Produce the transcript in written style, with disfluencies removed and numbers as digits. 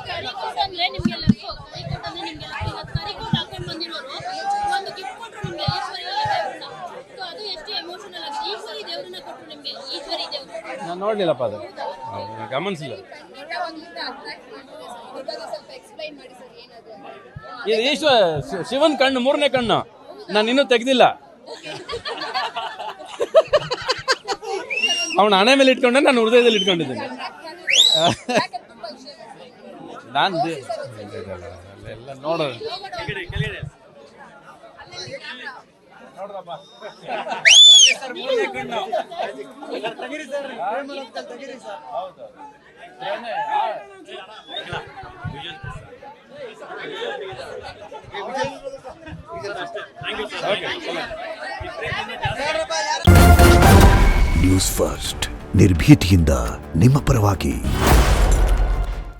ಕರಿಕೋಟ್ ಅಂದ್ರೆ ನಿಮ್ಗೆಲ್ಲ ಕರಿಕೋಟ್ ಹಾಕೊಂಡು ಬಂದಿರೋರು ಒಂದು ಗಿಫ್ಟ್ ಕೊಟ್ಟರು ನಿಮ್ಗೆ ಈಶ್ವರಿ ದೇವ್ರನ್ನ. ಸೊ ಅದು ಎಷ್ಟು ಎಮೋಷನಲ್ ಆಗಿದೆ. ಈಶ್ವರಿ ದೇವ್ರನ್ನ ಕೊಟ್ಟರು ನಿಮ್ಗೆ, ಈಶ್ವರಿ ದೇವ್ರು. ನಾನು ನೋಡ್ಲಿಲ್ಲಪ್ಪ ಅದು, ಗಮನಿಸಿಲ್ಲ. ಇದು ಶಿವನ್ ಕಣ್ಣು, ಮೂರನೇ ಕಣ್ಣು. ನಾನು ಇನ್ನೂ ತೆಗ್ದಿಲ್ಲ. ಅವನ ಹಣೆ ಮೇಲೆ ಇಟ್ಕೊಂಡೆ, ನಾನು ಹೃದಯದಲ್ಲಿ ಇಟ್ಕೊಂಡಿದ್ದೀನಿ. ನಾನು ಎಲ್ಲ ನೋಡೋದು ನ್ಯೂಸ್ ಫಸ್ಟ್, ನಿರ್ಭೀತಿಯಿಂದ ನಿಮ್ಮ ಪರವಾಗಿ.